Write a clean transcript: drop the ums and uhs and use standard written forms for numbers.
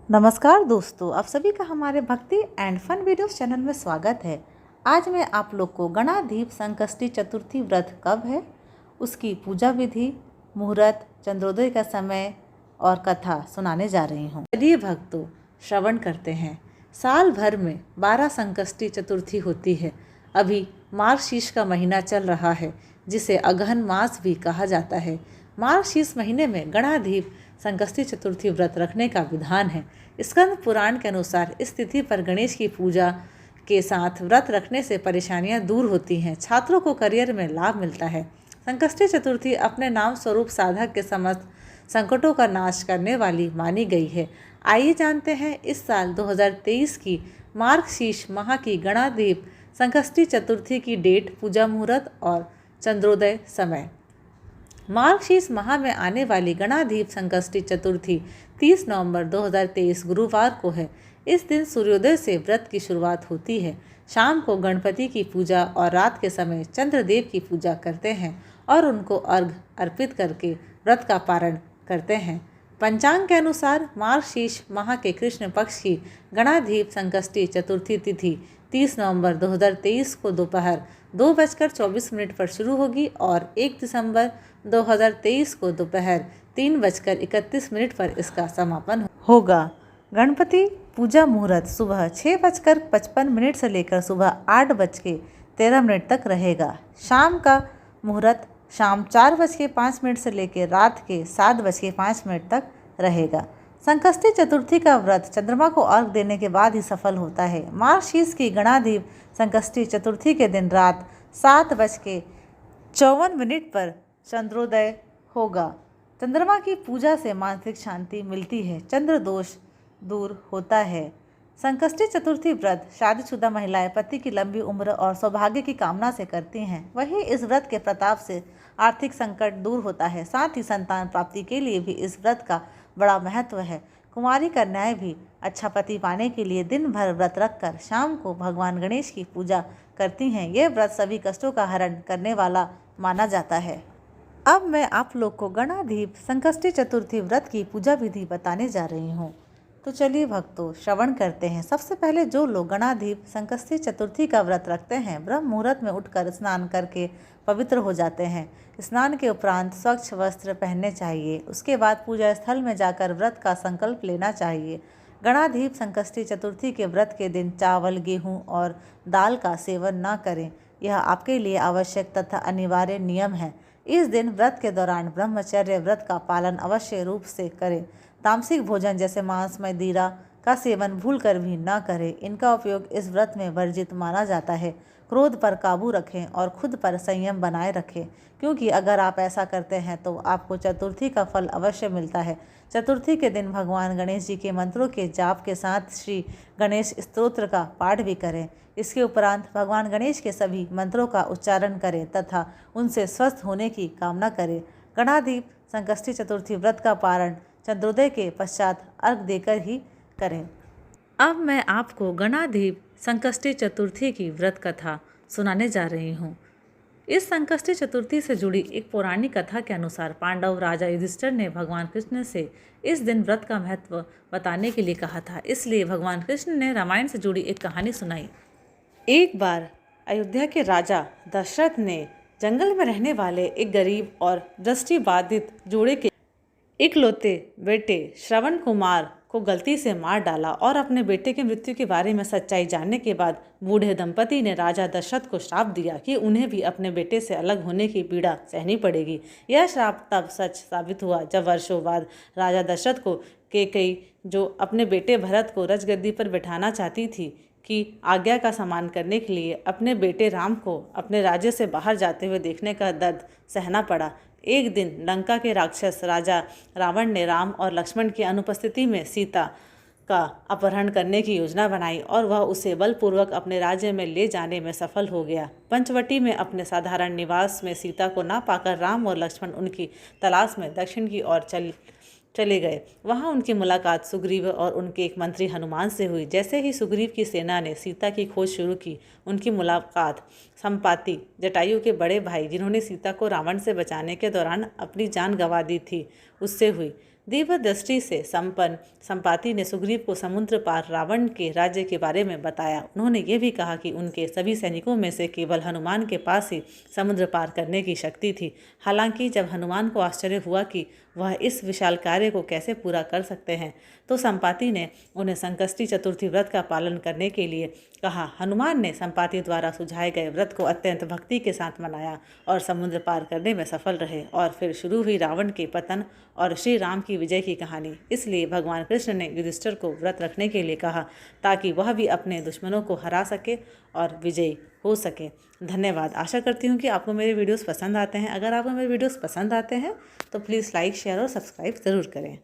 नमस्कार दोस्तों, आप सभी का हमारे भक्ति एंड फन वीडियोस चैनल में स्वागत है। आज मैं आप लोग को गणाधीप संकष्टी चतुर्थी व्रत कब है, उसकी पूजा विधि, मुहूर्त, चंद्रोदय का समय और कथा सुनाने जा रही हूँ। चलिए भक्तों, श्रवण करते हैं। साल भर में 12 संकष्टी चतुर्थी होती है। अभी मार्गशीर्ष का महीना चल रहा है, जिसे अगहन मास भी कहा जाता है। मार्गशीर्ष महीने में गणाधीप संकष्टी चतुर्थी व्रत रखने का विधान है। स्कंद पुराण के अनुसार इस तिथि पर गणेश की पूजा के साथ व्रत रखने से परेशानियां दूर होती हैं, छात्रों को करियर में लाभ मिलता है। संकष्टी चतुर्थी अपने नाम स्वरूप साधक के समस्त संकटों का नाश करने वाली मानी गई है। आइए जानते हैं इस साल 2023 की मार्गशीर्ष माह की गणाधीप संकष्टी चतुर्थी की डेट, पूजा मुहूर्त और चंद्रोदय समय। मार्गशीर्ष माह में आने वाली गणाधीप संकष्टी चतुर्थी 30 नवंबर 2023 गुरुवार को है। इस दिन सूर्योदय से व्रत की शुरुआत होती है। शाम को गणपति की पूजा और रात के समय चंद्रदेव की पूजा करते हैं और उनको अर्घ अर्पित करके व्रत का पारण करते हैं। पंचांग के अनुसार मार्गशीर्ष माह के कृष्ण पक्ष की गणाधीप संकष्टी चतुर्थी तिथि 30 नवंबर 2023 को दोपहर 2:24 पर शुरू होगी और 1 दिसंबर 2023 को दोपहर 3:31 पर इसका समापन होगा। गणपति पूजा मुहूर्त सुबह 6:55 से लेकर सुबह 8:13 तक रहेगा। शाम का मुहूर्त शाम 4:05 से लेकर रात के 7:05 तक रहेगा। संकष्टी चतुर्थी का व्रत चंद्रमा को अर्घ देने के बाद ही सफल होता है। मार्गशीर्ष की गणाधीप संकष्टी चतुर्थी के दिन रात 7:54 पर चंद्रोदय होगा। चंद्रमा की पूजा से मानसिक शांति मिलती है, चंद्र दोष दूर होता है। संकष्टी चतुर्थी व्रत शादीशुदा महिलाएं पति की लंबी उम्र और सौभाग्य की कामना से करती हैं। वहीं इस व्रत के प्रताप से आर्थिक संकट दूर होता है। साथ ही संतान प्राप्ति के लिए भी इस व्रत का बड़ा महत्व है। कुंवारी कन्याएं भी अच्छा पति पाने के लिए दिन भर व्रत रखकर शाम को भगवान गणेश की पूजा करती हैं। यह व्रत सभी कष्टों का हरण करने वाला माना जाता है। अब मैं आप लोग को गणाधीप संकष्टी चतुर्थी व्रत की पूजा विधि बताने जा रही हूँ। तो चलिए भक्तों, श्रवण करते हैं। सबसे पहले जो लोग गणाधीप संकष्टी चतुर्थी का व्रत रखते हैं, ब्रह्म मुहूर्त में उठकर स्नान करके पवित्र हो जाते हैं। स्नान के उपरांत स्वच्छ वस्त्र पहनने चाहिए। उसके बाद पूजा स्थल में जाकर व्रत का संकल्प लेना चाहिए। गणाधीप संकष्टी चतुर्थी के व्रत के दिन चावल, गेहूँ और दाल का सेवन न करें। यह आपके लिए आवश्यक तथा अनिवार्य नियम है। इस दिन व्रत के दौरान ब्रह्मचर्य व्रत का पालन अवश्य रूप से करें। तामसिक भोजन जैसे मांस, मदिरा का सेवन भूलकर भी न करें। इनका उपयोग इस व्रत में वर्जित माना जाता है। क्रोध पर काबू रखें और खुद पर संयम बनाए रखें, क्योंकि अगर आप ऐसा करते हैं तो आपको चतुर्थी का फल अवश्य मिलता है। चतुर्थी के दिन भगवान गणेश जी के मंत्रों के जाप के साथ श्री गणेश स्तोत्र का पाठ भी करें। इसके उपरांत भगवान गणेश के सभी मंत्रों का उच्चारण करें तथा उनसे स्वस्थ होने की कामना करें। गणाधीप संकष्टी चतुर्थी व्रत का पारण चंद्रोदय के पश्चात अर्घ देकर ही करें। अब मैं आपको गणाधीप संकष्टी चतुर्थी की व्रत कथा सुनाने जा रही हूँ। इस संकष्टी चतुर्थी से जुड़ी एक पौराणिक कथा के अनुसार पांडव राजा युधिष्ठिर ने भगवान कृष्ण से इस दिन व्रत का महत्व बताने के लिए कहा था। इसलिए भगवान कृष्ण ने रामायण से जुड़ी एक कहानी सुनाई। एक बार अयोध्या के राजा दशरथ ने जंगल में रहने वाले एक गरीब और दृष्टिबाधित जोड़े के इकलौते बेटे श्रवण कुमार को गलती से मार डाला और अपने बेटे की मृत्यु के बारे में सच्चाई जानने के बाद बूढ़े दंपति ने राजा दशरथ को श्राप दिया कि उन्हें भी अपने बेटे से अलग होने की पीड़ा सहनी पड़ेगी। यह श्राप तब सच साबित हुआ जब वर्षों बाद राजा दशरथ को कैकेयी, जो अपने बेटे भरत को राजगद्दी पर बैठाना चाहती थी, की आज्ञा का सम्मान करने के लिए अपने बेटे राम को अपने राज्य से बाहर जाते हुए देखने का दर्द सहना पड़ा। एक दिन लंका के राक्षस राजा रावण ने राम और लक्ष्मण की अनुपस्थिति में सीता का अपहरण करने की योजना बनाई और वह उसे बलपूर्वक अपने राज्य में ले जाने में सफल हो गया। पंचवटी में अपने साधारण निवास में सीता को ना पाकर राम और लक्ष्मण उनकी तलाश में दक्षिण की ओर चले गए। वहां उनकी मुलाकात सुग्रीव और उनके एक मंत्री हनुमान से हुई। जैसे ही सुग्रीव की सेना ने सीता की खोज शुरू की, उनकी मुलाकात संपाति जटायु के बड़े भाई, जिन्होंने सीता को रावण से बचाने के दौरान अपनी जान गंवा दी थी, उससे हुई। दिव्य दृष्टि से संपन्न संपाति ने सुग्रीव को समुद्र पार रावण के राज्य के बारे में बताया। उन्होंने ये भी कहा कि उनके सभी सैनिकों में से केवल हनुमान के पास ही समुद्र पार करने की शक्ति थी। हालांकि जब हनुमान को आश्चर्य हुआ कि वह इस विशाल कार्य को कैसे पूरा कर सकते हैं, तो संपाति ने उन्हें संकष्टी चतुर्थी व्रत का पालन करने के लिए कहा। हनुमान ने संपाति द्वारा सुझाए गए व्रत को अत्यंत भक्ति के साथ मनाया और समुद्र पार करने में सफल रहे। और फिर शुरू हुई रावण के पतन और श्री राम की विजय की कहानी। इसलिए भगवान कृष्ण ने युधिष्ठिर को व्रत रखने के लिए कहा, ताकि वह भी अपने दुश्मनों को हरा सके और विजयी हो सके। धन्यवाद। आशा करती हूँ कि आपको मेरे वीडियोस पसंद आते हैं। अगर आपको मेरे वीडियोस पसंद आते हैं तो प्लीज़ लाइक, शेयर और सब्सक्राइब ज़रूर करें।